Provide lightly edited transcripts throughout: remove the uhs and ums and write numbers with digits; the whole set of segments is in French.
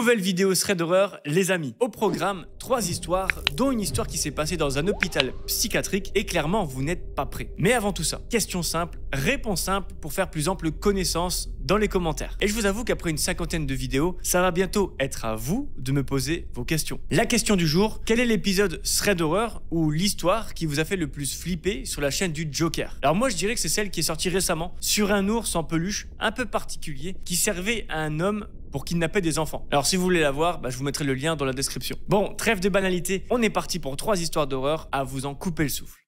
Nouvelle vidéo thread d'horreur, les amis. Au programme, 3 histoires, dont une histoire qui s'est passée dans un hôpital psychiatrique et clairement, vous n'êtes pas prêts. Mais avant tout ça, question simple, réponse simple pour faire plus ample connaissance dans les commentaires. Et je vous avoue qu'après une 50aine de vidéos, ça va bientôt être à vous de me poser vos questions. La question du jour, quel est l'épisode thread d'horreur ou l'histoire qui vous a fait le plus flipper sur la chaîne du Joker? Alors moi, je dirais que c'est celle qui est sortie récemment sur un ours en peluche un peu particulier qui servait à un homme pour kidnapper des enfants. Alors si vous voulez la voir, je vous mettrai le lien dans la description. Bon, trêve de banalité, on est parti pour 3 histoires d'horreur à vous en couper le souffle.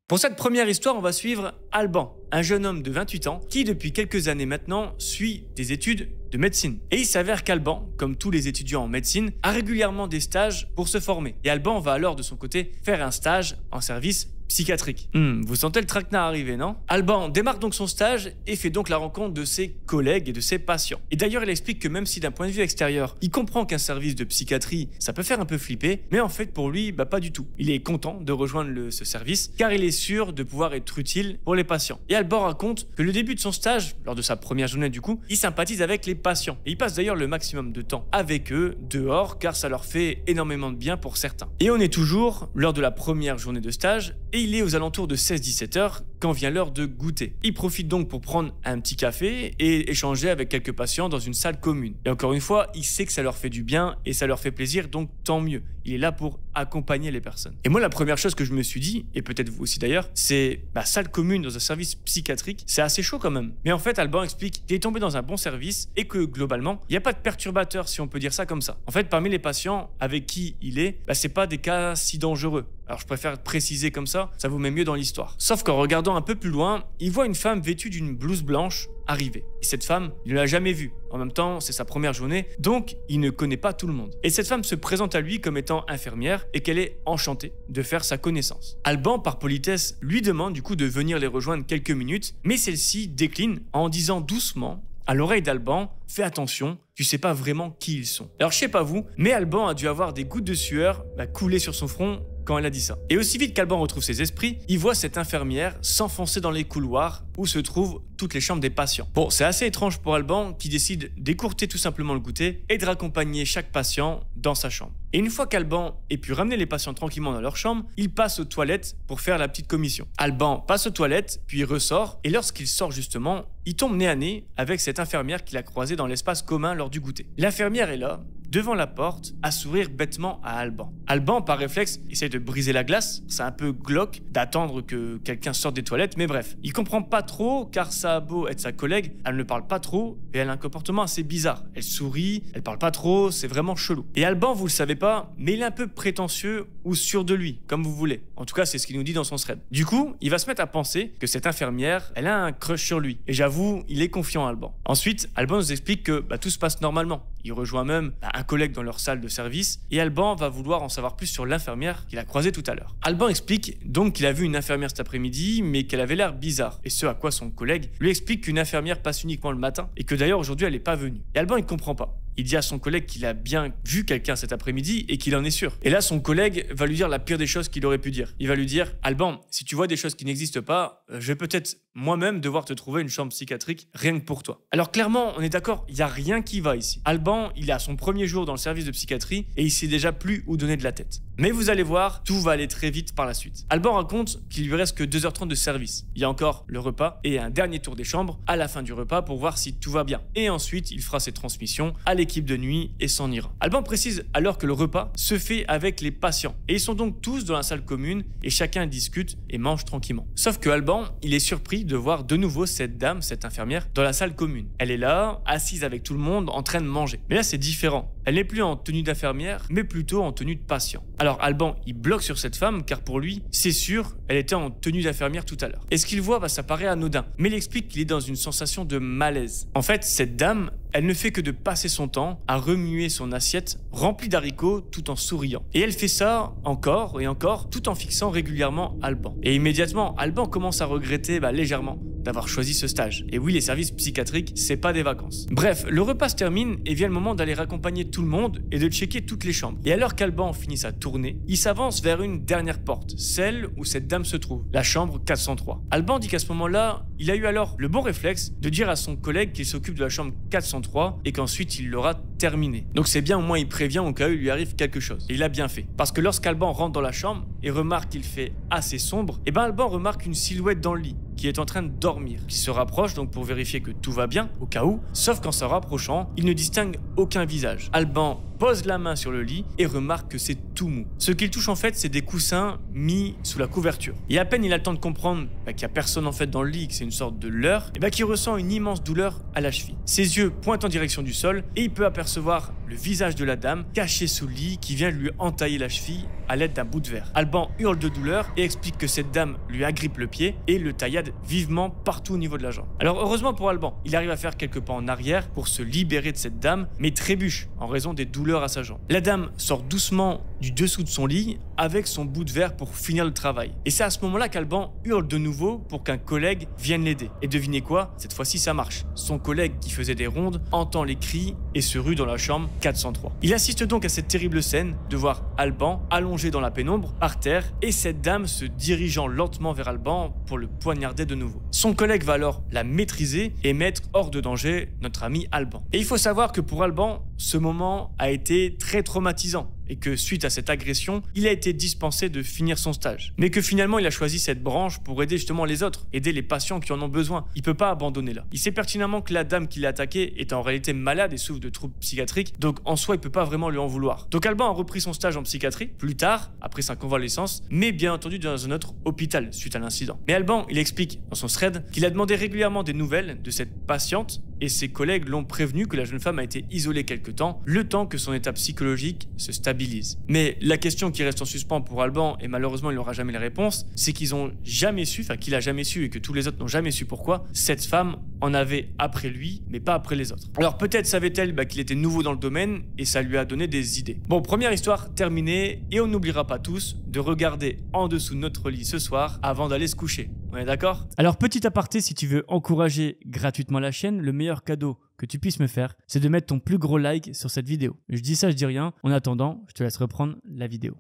Pour cette première histoire, on va suivre Alban, un jeune homme de 28 ans qui depuis quelques années maintenant suit des études de médecine. Et il s'avère qu'Alban, comme tous les étudiants en médecine, a régulièrement des stages pour se former. Et Alban va alors de son côté faire un stage en service psychiatrique. Vous sentez le traquenard arriver, non? Alban démarre donc son stage et fait donc la rencontre de ses collègues et de ses patients. Et d'ailleurs, il explique que même si d'un point de vue extérieur, il comprend qu'un service de psychiatrie, ça peut faire un peu flipper, mais en fait pour lui, pas du tout. Il est content de rejoindre ce service car il est sûr de pouvoir être utile pour les patients. Et Alban raconte que le début de son stage, lors de sa première journée du coup, il sympathise avec les patients. Et il passe d'ailleurs le maximum de temps avec eux, dehors, car ça leur fait énormément de bien pour certains. Et on est toujours lors de la première journée de stage, et il est aux alentours de 16-17 heures quand vient l'heure de goûter. Il profite donc pour prendre un petit café et échanger avec quelques patients dans une salle commune. Et encore une fois, il sait que ça leur fait du bien et ça leur fait plaisir, donc tant mieux. Il est là pour accompagner les personnes. Et moi, la première chose que je me suis dit, et peut-être vous aussi d'ailleurs, c'est salle commune dans un service psychiatrique, c'est assez chaud quand même. Mais en fait, Alban explique qu'il est tombé dans un bon service et que globalement, il n'y a pas de perturbateurs, si on peut dire ça comme ça. En fait, parmi les patients avec qui il est, c'est pas des cas si dangereux. Alors je préfère préciser comme ça vous met mieux dans l'histoire. Sauf qu'en regardant un peu plus loin, il voit une femme vêtue d'une blouse blanche arriver. Et cette femme, il ne l'a jamais vue. En même temps, c'est sa première journée, donc il ne connaît pas tout le monde. Et cette femme se présente à lui comme étant infirmière et qu'elle est enchantée de faire sa connaissance. Alban, par politesse, lui demande du coup de venir les rejoindre quelques minutes, mais celle-ci décline en disant doucement à l'oreille d'Alban, fais attention, tu sais pas vraiment qui ils sont. Alors je sais pas vous, mais Alban a dû avoir des gouttes de sueur couler sur son front quand elle a dit ça. Et aussi vite qu'Alban retrouve ses esprits, il voit cette infirmière s'enfoncer dans les couloirs où se trouvent toutes les chambres des patients. Bon, c'est assez étrange pour Alban qui décide d'écourter tout simplement le goûter et de raccompagner chaque patient dans sa chambre. Et une fois qu'Alban ait pu ramener les patients tranquillement dans leur chambre, il passe aux toilettes pour faire la petite commission. Alban passe aux toilettes, puis il ressort, et lorsqu'il sort justement, il tombe nez à nez avec cette infirmière qu'il a croisée dans l'espace commun lors du goûter. L'infirmière est là, devant la porte, à sourire bêtement à Alban. Alban, par réflexe, essaie de briser la glace. C'est un peu glauque d'attendre que quelqu'un sorte des toilettes, mais bref. Il comprend pas trop, car ça a beau être sa collègue, elle ne parle pas trop, et elle a un comportement assez bizarre. Elle sourit, elle parle pas trop, c'est vraiment chelou. Et Alban, vous le savez pas, mais il est un peu prétentieux ou sûr de lui, comme vous voulez. En tout cas, c'est ce qu'il nous dit dans son thread. Du coup, il va se mettre à penser que cette infirmière, elle a un crush sur lui. Et j'avoue, il est confiant, Alban. Ensuite, Alban nous explique que tout se passe normalement. Il rejoint même un collègue dans leur salle de service et Alban va vouloir en savoir plus sur l'infirmière qu'il a croisée tout à l'heure. Alban explique donc qu'il a vu une infirmière cet après-midi mais qu'elle avait l'air bizarre. Et ce à quoi son collègue lui explique qu'une infirmière passe uniquement le matin et que d'ailleurs aujourd'hui elle n'est pas venue. Et Alban il comprend pas. Il dit à son collègue qu'il a bien vu quelqu'un cet après-midi et qu'il en est sûr. Et là, son collègue va lui dire la pire des choses qu'il aurait pu dire. Il va lui dire « Alban, si tu vois des choses qui n'existent pas, je vais peut-être moi-même devoir te trouver une chambre psychiatrique rien que pour toi. » Alors clairement, on est d'accord, il n'y a rien qui va ici. Alban, il est à son premier jour dans le service de psychiatrie et il sait déjà plus où donner de la tête. Mais vous allez voir, tout va aller très vite par la suite. Alban raconte qu'il lui reste que 2h30 de service. Il y a encore le repas et un dernier tour des chambres à la fin du repas pour voir si tout va bien. Et ensuite, il fera ses transmissions à l'équipe de nuit et s'en ira. Alban précise alors que le repas se fait avec les patients. Et ils sont donc tous dans la salle commune et chacun discute et mange tranquillement. Sauf que Alban, il est surpris de voir de nouveau cette dame, cette infirmière, dans la salle commune. Elle est là, assise avec tout le monde, en train de manger. Mais là, c'est différent. Elle n'est plus en tenue d'infirmière, mais plutôt en tenue de patient. Alors Alban, il bloque sur cette femme car pour lui, c'est sûr, elle était en tenue d'infirmière tout à l'heure. Et ce qu'il voit, ça paraît anodin. Mais il explique qu'il est dans une sensation de malaise. En fait, cette dame, elle ne fait que de passer son temps à remuer son assiette remplie d'haricots tout en souriant. Et elle fait ça encore et encore, tout en fixant régulièrement Alban. Et immédiatement, Alban commence à regretter légèrement d'avoir choisi ce stage. Et oui, les services psychiatriques, c'est pas des vacances. Bref, le repas se termine et vient le moment d'aller raccompagner tout le monde et de checker toutes les chambres. Et alors qu'Alban finit sa tournée, il s'avance vers une dernière porte, celle où cette dame se trouve, la chambre 403. Alban dit qu'à ce moment-là, il a eu alors le bon réflexe de dire à son collègue qu'il s'occupe de la chambre 403 et qu'ensuite il l'aura terminée. Donc c'est bien, au moins il prévient au cas où il lui arrive quelque chose. Et il a bien fait. Parce que lorsqu'Alban rentre dans la chambre et remarque qu'il fait assez sombre, et ben Alban remarque une silhouette dans le lit qui est en train de dormir, qui se rapproche donc pour vérifier que tout va bien, au cas où, sauf qu'en se rapprochant, il ne distingue aucun visage. Alban pose la main sur le lit et remarque que c'est tout mou. Ce qu'il touche en fait, c'est des coussins mis sous la couverture. Et à peine il a le temps de comprendre qu'il n'y a personne en fait dans le lit, que c'est une sorte de leurre, et qu'il ressent une immense douleur à la cheville. Ses yeux pointent en direction du sol et il peut apercevoir le visage de la dame cachée sous le lit qui vient lui entailler la cheville à l'aide d'un bout de verre. Alban hurle de douleur et explique que cette dame lui agrippe le pied et le taillade vivement partout au niveau de la jambe. Alors heureusement pour Alban, il arrive à faire quelques pas en arrière pour se libérer de cette dame, mais trébuche en raison des douleurs à sa jambe. La dame sort doucement du dessous de son lit avec son bout de verre pour finir le travail. Et c'est à ce moment-là qu'Alban hurle de nouveau pour qu'un collègue vienne l'aider. Et devinez quoi? Cette fois-ci ça marche. Son collègue qui faisait des rondes entend les cris et se rue dans la chambre 403. Il assiste donc à cette terrible scène de voir Alban allongé dans la pénombre, par terre, et cette dame se dirigeant lentement vers Alban pour le poignarder de nouveau. Son collègue va alors la maîtriser et mettre hors de danger notre ami Alban. Et il faut savoir que pour Alban, ce moment a été très traumatisant et que suite à cette agression, il a été dispensé de finir son stage. Mais que finalement, il a choisi cette branche pour aider justement les autres, aider les patients qui en ont besoin. Il peut pas abandonner là. Il sait pertinemment que la dame qui l'a attaqué est en réalité malade et souffre de troubles psychiatriques, donc en soi, il peut pas vraiment lui en vouloir. Donc Alban a repris son stage en psychiatrie, plus tard, après sa convalescence, mais bien entendu dans un autre hôpital suite à l'incident. Mais Alban, il explique dans son thread qu'il a demandé régulièrement des nouvelles de cette patiente et ses collègues l'ont prévenu que la jeune femme a été isolée quelque temps, le temps que son état psychologique se stabilise. Mais la question qui reste en suspens pour Alban, et malheureusement il n'aura jamais les réponses, c'est qu'ils ont jamais su, enfin qu'il a jamais su et que tous les autres n'ont jamais su pourquoi, cette femme en avait après lui, mais pas après les autres. Alors peut-être savait-elle qu'il était nouveau dans le domaine et ça lui a donné des idées. Bon, première histoire terminée, et on n'oubliera pas tous de regarder en dessous de notre lit ce soir avant d'aller se coucher. On est d'accord? Alors petit aparté, si tu veux encourager gratuitement la chaîne, le meilleur cadeau que tu puisses me faire, c'est de mettre ton plus gros like sur cette vidéo. Je dis ça, je dis rien. En attendant, je te laisse reprendre la vidéo.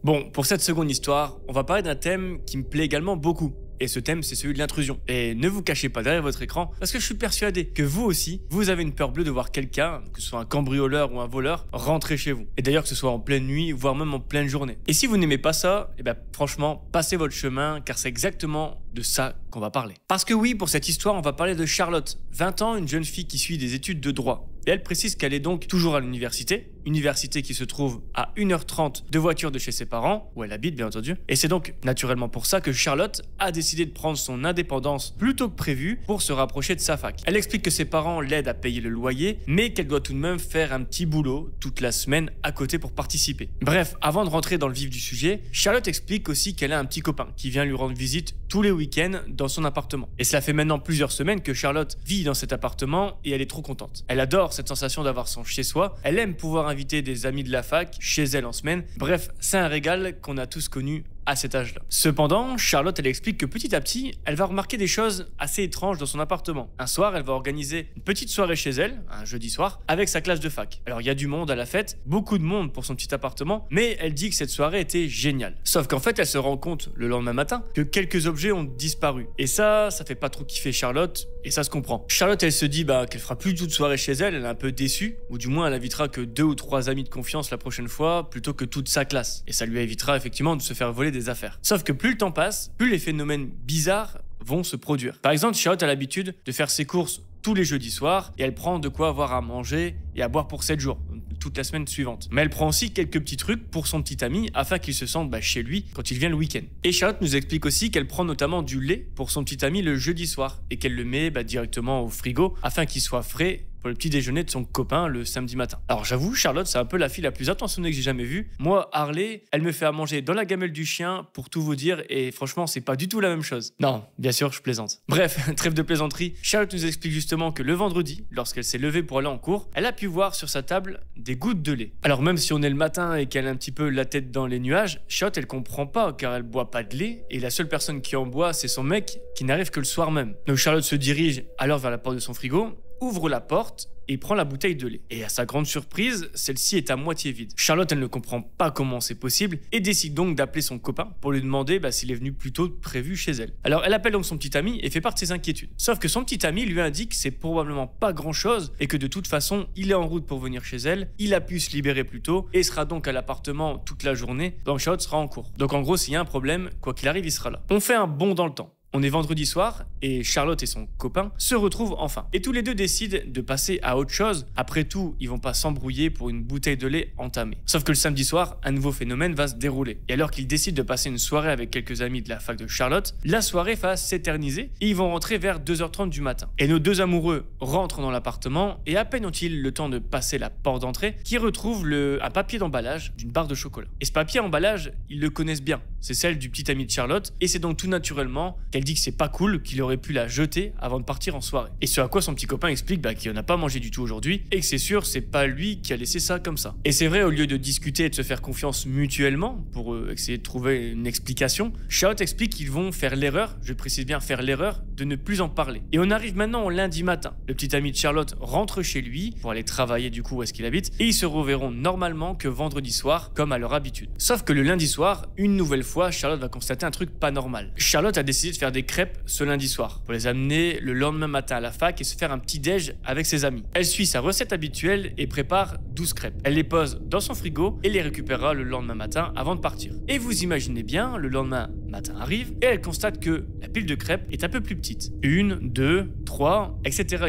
Bon, pour cette seconde histoire, on va parler d'un thème qui me plaît également beaucoup. Et ce thème, c'est celui de l'intrusion. Et ne vous cachez pas derrière votre écran, parce que je suis persuadé que vous aussi, vous avez une peur bleue de voir quelqu'un, que ce soit un cambrioleur ou un voleur, rentrer chez vous. Et d'ailleurs que ce soit en pleine nuit, voire même en pleine journée. Et si vous n'aimez pas ça, franchement, passez votre chemin, car c'est exactement de ça qu'on va parler. Parce que oui, pour cette histoire, on va parler de Charlotte, 20 ans, une jeune fille qui suit des études de droit. Et elle précise qu'elle est donc toujours à l'université, université qui se trouve à 1h30 de voiture de chez ses parents, où elle habite bien entendu. Et c'est donc naturellement pour ça que Charlotte a décidé de prendre son indépendance plus tôt que prévu pour se rapprocher de sa fac. Elle explique que ses parents l'aident à payer le loyer, mais qu'elle doit tout de même faire un petit boulot toute la semaine à côté pour participer. Bref, avant de rentrer dans le vif du sujet, Charlotte explique aussi qu'elle a un petit copain qui vient lui rendre visite tous les week-ends dans son appartement. Et cela fait maintenant plusieurs semaines que Charlotte vit dans cet appartement et elle est trop contente. Elle adore cette sensation d'avoir son chez-soi, elle aime pouvoir inviter des amis de la fac chez elle en semaine. Bref, c'est un régal qu'on a tous connu à cet âge-là. Cependant, Charlotte, elle explique que petit à petit, elle va remarquer des choses assez étranges dans son appartement. Un soir, elle va organiser une petite soirée chez elle, un jeudi soir, avec sa classe de fac. Alors, il y a du monde à la fête, beaucoup de monde pour son petit appartement, mais elle dit que cette soirée était géniale. Sauf qu'en fait, elle se rend compte le lendemain matin que quelques objets ont disparu. Et ça fait pas trop kiffer Charlotte, et ça se comprend. Charlotte, elle se dit qu'elle fera plus du tout de soirée chez elle, elle est un peu déçue, ou du moins elle invitera que 2 ou 3 amis de confiance la prochaine fois, plutôt que toute sa classe. Et ça lui évitera effectivement de se faire voler des affaires. Sauf que plus le temps passe, plus les phénomènes bizarres vont se produire. Par exemple, Charlotte a l'habitude de faire ses courses tous les jeudis soirs et elle prend de quoi avoir à manger et à boire pour 7 jours, toute la semaine suivante. Mais elle prend aussi quelques petits trucs pour son petit ami afin qu'il se sente chez lui quand il vient le week-end. Et Charlotte nous explique aussi qu'elle prend notamment du lait pour son petit ami le jeudi soir et qu'elle le met directement au frigo afin qu'il soit frais pour le petit déjeuner de son copain le samedi matin. Alors j'avoue, Charlotte, c'est un peu la fille la plus attentionnée que j'ai jamais vue. Moi, Harley, elle me fait à manger dans la gamelle du chien, pour tout vous dire, et franchement, c'est pas du tout la même chose. Non, bien sûr, je plaisante. Bref, trêve de plaisanterie, Charlotte nous explique justement que le vendredi, lorsqu'elle s'est levée pour aller en cours, elle a pu voir sur sa table des gouttes de lait. Alors même si on est le matin et qu'elle a un petit peu la tête dans les nuages, Charlotte, elle comprend pas car elle boit pas de lait, et la seule personne qui en boit, c'est son mec qui n'arrive que le soir même. Donc Charlotte se dirige alors vers la porte de son frigo, ouvre la porte et prend la bouteille de lait. Et à sa grande surprise, celle-ci est à moitié vide. Charlotte, elle ne comprend pas comment c'est possible et décide donc d'appeler son copain pour lui demander s'il est venu plus tôt prévu chez elle. Alors elle appelle donc son petit ami et fait part de ses inquiétudes. Sauf que son petit ami lui indique que c'est probablement pas grand-chose et que de toute façon, il est en route pour venir chez elle, il a pu se libérer plus tôt et sera donc à l'appartement toute la journée, donc Charlotte sera en cours. Donc en gros, s'il y a un problème, quoi qu'il arrive, il sera là. On fait un bond dans le temps. On est vendredi soir et Charlotte et son copain se retrouvent enfin. Et tous les deux décident de passer à autre chose. Après tout, ils vont pas s'embrouiller pour une bouteille de lait entamée. Sauf que le samedi soir, un nouveau phénomène va se dérouler. Et alors qu'ils décident de passer une soirée avec quelques amis de la fac de Charlotte, la soirée va s'éterniser et ils vont rentrer vers 2h30 du matin. Et nos deux amoureux rentrent dans l'appartement et à peine ont-ils le temps de passer la porte d'entrée qu'ils retrouvent un papier d'emballage d'une barre de chocolat. Et ce papier emballage, ils le connaissent bien. C'est celle du petit ami de Charlotte et c'est donc tout naturellement qu'elle dit que c'est pas cool, qu'il aurait pu la jeter avant de partir en soirée. Et ce à quoi son petit copain explique qu'il en a pas mangé du tout aujourd'hui et que c'est sûr, c'est pas lui qui a laissé ça comme ça. Et c'est vrai, au lieu de discuter et de se faire confiance mutuellement pour essayer de trouver une explication, Charlotte explique qu'ils vont faire l'erreur, je précise bien faire l'erreur, de ne plus en parler. Et on arrive maintenant au lundi matin. Le petit ami de Charlotte rentre chez lui pour aller travailler du coup où est-ce qu'il habite et ils se reverront normalement que vendredi soir comme à leur habitude. Sauf que le lundi soir, une nouvelle fois, Charlotte va constater un truc pas normal. Charlotte a décidé de faire des crêpes ce lundi soir pour les amener le lendemain matin à la fac et se faire un petit déj avec ses amis. Elle suit sa recette habituelle et prépare 12 crêpes. Elle les pose dans son frigo et les récupérera le lendemain matin avant de partir. Et vous imaginez bien, le lendemain matin arrive et elle constate que la pile de crêpes est un peu plus petite. 1, 2, 3, etc.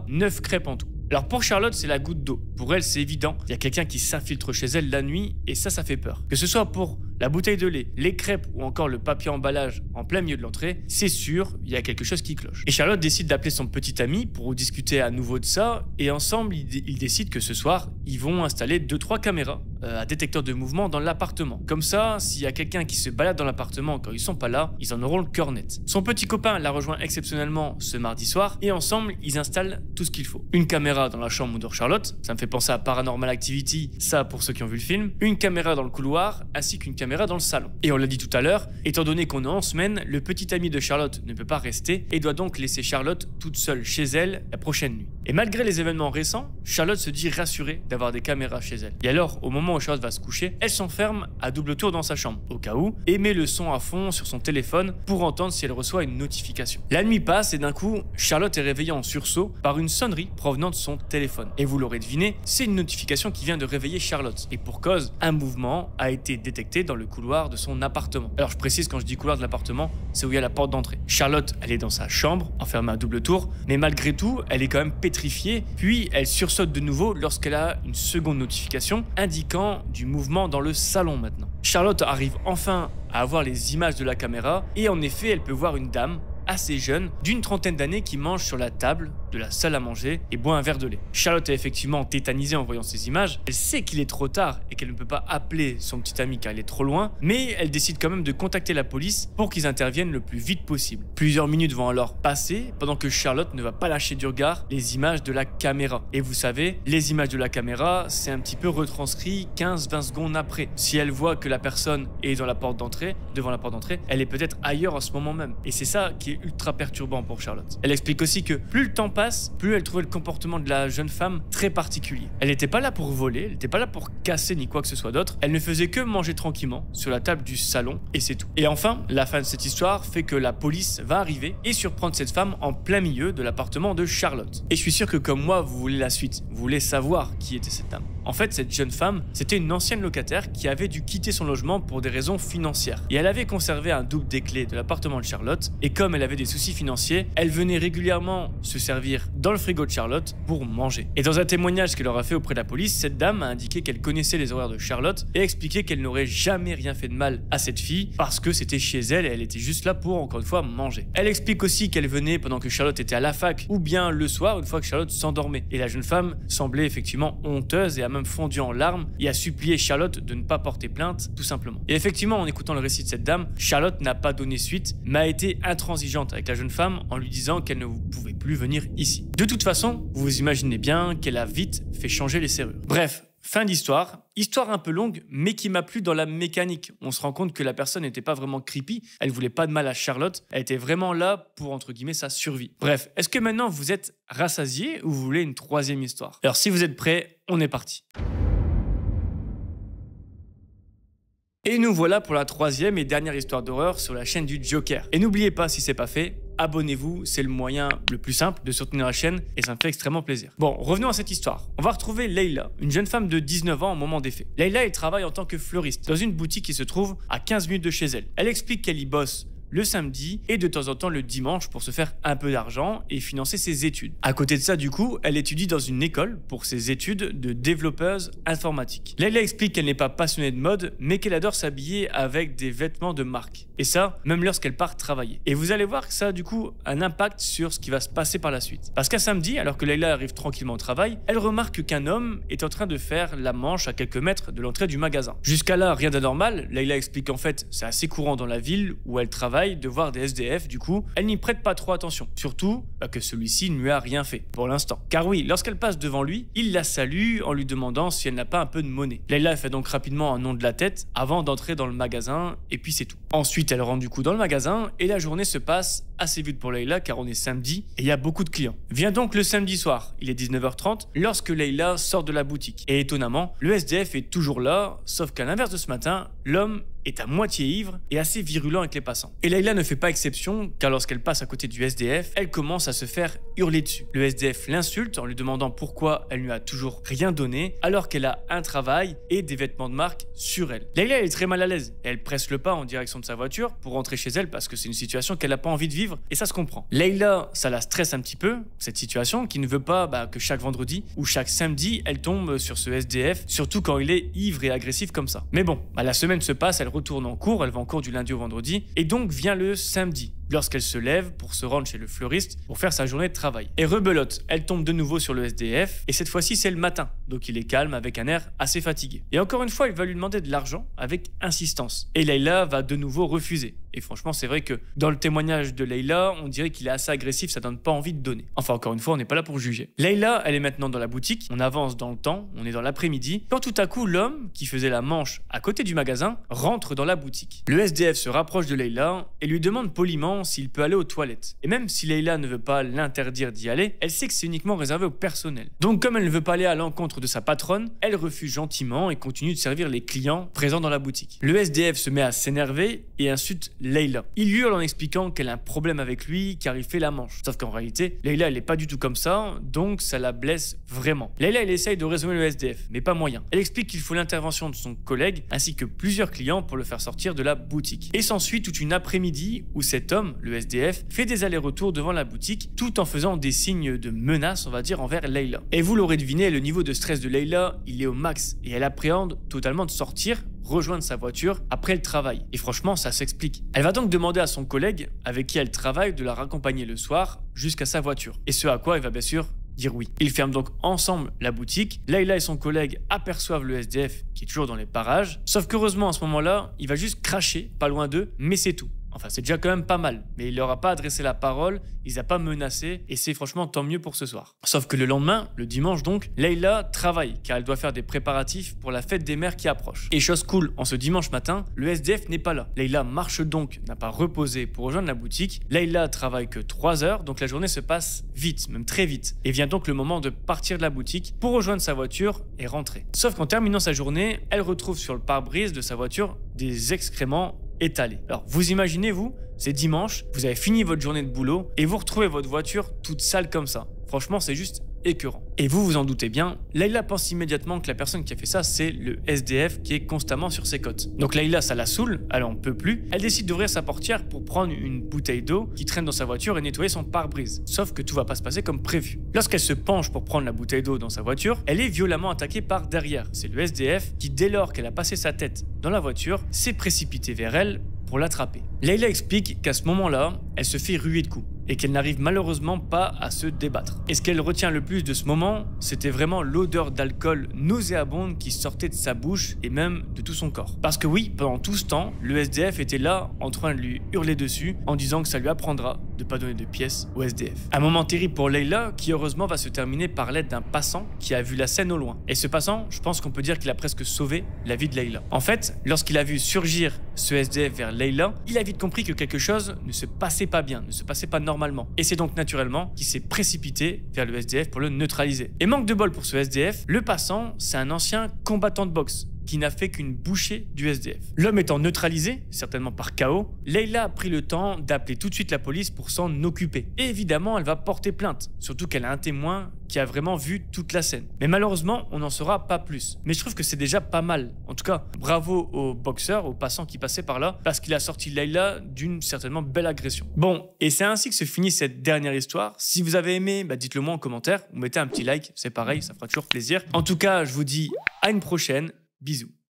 9 crêpes en tout. Alors pour Charlotte, c'est la goutte d'eau. Pour elle, c'est évident. Il y a quelqu'un qui s'infiltre chez elle la nuit et ça fait peur. Que ce soit pour la bouteille de lait, les crêpes ou encore le papier emballage en plein milieu de l'entrée, c'est sûr, il y a quelque chose qui cloche. Et Charlotte décide d'appeler son petit ami pour discuter à nouveau de ça et ensemble, ils décident que ce soir, ils vont installer 2-3 caméras à détecteur de mouvement dans l'appartement. Comme ça, s'il y a quelqu'un qui se balade dans l'appartement quand ils sont pas là, ils en auront le cœur net. Son petit copain la rejoint exceptionnellement ce mardi soir et ensemble, ils installent tout ce qu'il faut. Une caméra dans la chambre où dort Charlotte, ça me fait penser à Paranormal Activity, ça pour ceux qui ont vu le film, une caméra dans le couloir ainsi qu'une caméra dans le salon. Et on l'a dit tout à l'heure, étant donné qu'on est en semaine, le petit ami de Charlotte ne peut pas rester et doit donc laisser Charlotte toute seule chez elle la prochaine nuit. Et malgré les événements récents, Charlotte se dit rassurée d'avoir des caméras chez elle. Et alors, au moment où Charlotte va se coucher, elle s'enferme à double tour dans sa chambre, au cas où, et met le son à fond sur son téléphone pour entendre si elle reçoit une notification. La nuit passe et d'un coup, Charlotte est réveillée en sursaut par une sonnerie provenant de son téléphone. Et vous l'aurez deviné, c'est une notification qui vient de réveiller Charlotte. Et pour cause, un mouvement a été détecté dans le couloir de son appartement. Alors je précise, quand je dis couloir de l'appartement, c'est où il y a la porte d'entrée. Charlotte, elle est dans sa chambre, enfermée à double tour, mais malgré tout, elle est quand même pétrifiée, puis elle sursaute de nouveau lorsqu'elle a une seconde notification indiquant du mouvement dans le salon maintenant. Charlotte arrive enfin à avoir les images de la caméra et en effet, elle peut voir une dame assez jeune, d'une trentaine d'années, qui mange sur la table de la salle à manger et boit un verre de lait. Charlotte est effectivement tétanisée en voyant ces images. Elle sait qu'il est trop tard et qu'elle ne peut pas appeler son petit ami car il est trop loin, mais elle décide quand même de contacter la police pour qu'ils interviennent le plus vite possible. Plusieurs minutes vont alors passer pendant que Charlotte ne va pas lâcher du regard les images de la caméra. Et vous savez, les images de la caméra, c'est un petit peu retranscrit 15-20 secondes après. Si elle voit que la personne est dans la porte d'entrée, devant la porte d'entrée, elle est peut-être ailleurs à ce moment même. Et c'est ça qui est ultra perturbant pour Charlotte. Elle explique aussi que plus le temps passe, plus elle trouvait le comportement de la jeune femme très particulier. Elle n'était pas là pour voler, elle n'était pas là pour casser ni quoi que ce soit d'autre, elle ne faisait que manger tranquillement sur la table du salon et c'est tout. Et enfin, la fin de cette histoire fait que la police va arriver et surprendre cette femme en plein milieu de l'appartement de Charlotte. Et je suis sûr que comme moi, vous voulez la suite, vous voulez savoir qui était cette dame. En fait, cette jeune femme, c'était une ancienne locataire qui avait dû quitter son logement pour des raisons financières. Et elle avait conservé un double des clés de l'appartement de Charlotte, et comme elle avait des soucis financiers, elle venait régulièrement se servir dans le frigo de Charlotte pour manger. Et dans un témoignage qu'elle aura fait auprès de la police, cette dame a indiqué qu'elle connaissait les horaires de Charlotte et expliqué qu'elle n'aurait jamais rien fait de mal à cette fille parce que c'était chez elle et elle était juste là pour, encore une fois, manger. Elle explique aussi qu'elle venait pendant que Charlotte était à la fac ou bien le soir une fois que Charlotte s'endormait. Et la jeune femme semblait effectivement honteuse et a même fondu en larmes et a supplié Charlotte de ne pas porter plainte, tout simplement. Et effectivement, en écoutant le récit de cette dame, Charlotte n'a pas donné suite, mais a été intransigeante avec la jeune femme en lui disant qu'elle ne pouvait plus venir ici. De toute façon, vous vous imaginez bien qu'elle a vite fait changer les serrures. Bref, fin d'histoire. Histoire un peu longue, mais qui m'a plu dans la mécanique. On se rend compte que la personne n'était pas vraiment creepy, elle voulait pas de mal à Charlotte, elle était vraiment là pour, entre guillemets, sa survie. Bref, est-ce que maintenant vous êtes rassasié ou vous voulez une troisième histoire? Alors si vous êtes prêts, on est parti. Et nous voilà pour la troisième et dernière histoire d'horreur sur la chaîne du Joker. Et n'oubliez pas, si c'est pas fait, abonnez-vous, c'est le moyen le plus simple de soutenir la chaîne et ça me fait extrêmement plaisir. Bon, revenons à cette histoire. On va retrouver Leila, une jeune femme de 19 ans au moment des faits. Leila, elle travaille en tant que fleuriste dans une boutique qui se trouve à 15 minutes de chez elle. Elle explique qu'elle y bosse le samedi et de temps en temps le dimanche pour se faire un peu d'argent et financer ses études. À côté de ça, du coup, elle étudie dans une école pour ses études de développeuse informatique. Leila explique qu'elle n'est pas passionnée de mode, mais qu'elle adore s'habiller avec des vêtements de marque. Et ça, même lorsqu'elle part travailler. Et vous allez voir que ça a du coup un impact sur ce qui va se passer par la suite. Parce qu'un samedi, alors que Leila arrive tranquillement au travail, elle remarque qu'un homme est en train de faire la manche à quelques mètres de l'entrée du magasin. Jusqu'à là, rien d'anormal. Leila explique qu'en fait, c'est assez courant dans la ville où elle travaille de voir des SDF, du coup, elle n'y prête pas trop attention. Surtout que celui-ci ne lui a rien fait, pour l'instant. Car oui, lorsqu'elle passe devant lui, il la salue en lui demandant si elle n'a pas un peu de monnaie. Leila fait donc rapidement un nom de la tête avant d'entrer dans le magasin, et puis c'est tout. Ensuite, elle rentre du coup dans le magasin, et la journée se passe assez vite pour Leila, car on est samedi, et il y a beaucoup de clients. Vient donc le samedi soir, il est 19h30, lorsque Leila sort de la boutique. Et étonnamment, le SDF est toujours là, sauf qu'à l'inverse de ce matin, l'homme est à moitié ivre et assez virulent avec les passants. Et Leila ne fait pas exception, car lorsqu'elle passe à côté du SDF, elle commence à se faire hurler dessus. Le SDF l'insulte en lui demandant pourquoi elle lui a toujours rien donné, alors qu'elle a un travail et des vêtements de marque sur elle. Leila est très mal à l'aise, et elle presse le pas en direction de sa voiture pour rentrer chez elle parce que c'est une situation qu'elle n'a pas envie de vivre, et ça se comprend. Leila, ça la stresse un petit peu, cette situation, qui ne veut pas que chaque vendredi ou chaque samedi, elle tombe sur ce SDF, surtout quand il est ivre et agressif comme ça. Mais bon, la semaine se passe, elle retourne en cours, elle va en cours du lundi au vendredi, et donc vient le samedi, lorsqu'elle se lève pour se rendre chez le fleuriste pour faire sa journée de travail. Et rebelote, elle tombe de nouveau sur le SDF, et cette fois-ci c'est le matin, donc il est calme avec un air assez fatigué. Et encore une fois, il va lui demander de l'argent avec insistance. Et Leila va de nouveau refuser. Et franchement, c'est vrai que dans le témoignage de Leila, on dirait qu'il est assez agressif, ça donne pas envie de donner. Enfin, encore une fois, on n'est pas là pour juger. Leila, elle est maintenant dans la boutique, on avance dans le temps, on est dans l'après-midi, quand tout à coup, l'homme qui faisait la manche à côté du magasin rentre dans la boutique. Le SDF se rapproche de Leila et lui demande poliment s'il peut aller aux toilettes. Et même si Leila ne veut pas l'interdire d'y aller, elle sait que c'est uniquement réservé au personnel. Donc comme elle ne veut pas aller à l'encontre de sa patronne, elle refuse gentiment et continue de servir les clients présents dans la boutique. Le SDF se met à s'énerver et insulte Leila. Il hurle en expliquant qu'elle a un problème avec lui car il fait la manche. Sauf qu'en réalité, Leila elle est pas du tout comme ça, donc ça la blesse vraiment. Leila elle essaye de raisonner le SDF, mais pas moyen. Elle explique qu'il faut l'intervention de son collègue ainsi que plusieurs clients pour le faire sortir de la boutique. Et s'ensuit toute une après-midi où cet homme, le SDF, fait des allers-retours devant la boutique tout en faisant des signes de menace, on va dire, envers Leila. Et vous l'aurez deviné, le niveau de stress de Leila, il est au max et elle appréhende totalement de sortir, rejoindre sa voiture après le travail. Et franchement, ça s'explique. Elle va donc demander à son collègue avec qui elle travaille de la raccompagner le soir jusqu'à sa voiture. Et ce à quoi il va bien sûr dire oui. Ils ferment donc ensemble la boutique. Leila et son collègue aperçoivent le SDF qui est toujours dans les parages. Sauf qu'heureusement à ce moment-là, il va juste cracher pas loin d'eux, mais c'est tout. Enfin, c'est déjà quand même pas mal, mais il leur a pas adressé la parole, il a pas menacé, et c'est franchement tant mieux pour ce soir. Sauf que le lendemain, le dimanche donc, Leila travaille, car elle doit faire des préparatifs pour la fête des mères qui approche. Et chose cool, en ce dimanche matin, le SDF n'est pas là. Leila marche donc, n'a pas reposé pour rejoindre la boutique. Leila travaille que 3 heures, donc la journée se passe vite, même très vite. Et vient donc le moment de partir de la boutique pour rejoindre sa voiture et rentrer. Sauf qu'en terminant sa journée, elle retrouve sur le pare-brise de sa voiture des excréments étalés. Alors vous imaginez, vous, c'est dimanche, vous avez fini votre journée de boulot et vous retrouvez votre voiture toute sale comme ça. Franchement, c'est juste écœurant. Et vous vous en doutez bien, Layla pense immédiatement que la personne qui a fait ça, c'est le SDF qui est constamment sur ses côtes. Donc Layla, ça la saoule, elle en peut plus, elle décide d'ouvrir sa portière pour prendre une bouteille d'eau qui traîne dans sa voiture et nettoyer son pare-brise. Sauf que tout va pas se passer comme prévu. Lorsqu'elle se penche pour prendre la bouteille d'eau dans sa voiture, elle est violemment attaquée par derrière. C'est le SDF qui, dès lors qu'elle a passé sa tête dans la voiture, s'est précipité vers elle pour l'attraper. Layla explique qu'à ce moment-là, elle se fait ruer de coups et qu'elle n'arrive malheureusement pas à se débattre. Et ce qu'elle retient le plus de ce moment, c'était vraiment l'odeur d'alcool nauséabonde qui sortait de sa bouche et même de tout son corps. Parce que oui, pendant tout ce temps, le SDF était là en train de lui hurler dessus en disant que ça lui apprendra de pas donner de pièces au SDF. Un moment terrible pour Layla qui heureusement va se terminer par l'aide d'un passant qui a vu la scène au loin. Et ce passant, je pense qu'on peut dire qu'il a presque sauvé la vie de Layla. En fait, lorsqu'il a vu surgir ce SDF vers Layla, il a vite compris que quelque chose ne se passait pas bien, ne se passait pas normalement. Et c'est donc naturellement qu'il s'est précipité vers le SDF pour le neutraliser. Et manque de bol pour ce SDF, le passant, c'est un ancien combattant de boxe qui n'a fait qu'une bouchée du SDF. L'homme étant neutralisé, certainement par KO, Layla a pris le temps d'appeler tout de suite la police pour s'en occuper. Et évidemment, elle va porter plainte, surtout qu'elle a un témoin qui a vraiment vu toute la scène. Mais malheureusement, on n'en saura pas plus. Mais je trouve que c'est déjà pas mal. En tout cas, bravo au boxeur, au passant qui passait par là, parce qu'il a sorti Layla d'une certainement belle agression. Bon, et c'est ainsi que se finit cette dernière histoire. Si vous avez aimé, dites-le moi en commentaire, ou mettez un petit like, c'est pareil, ça fera toujours plaisir. En tout cas, je vous dis à une prochaine. Bisous.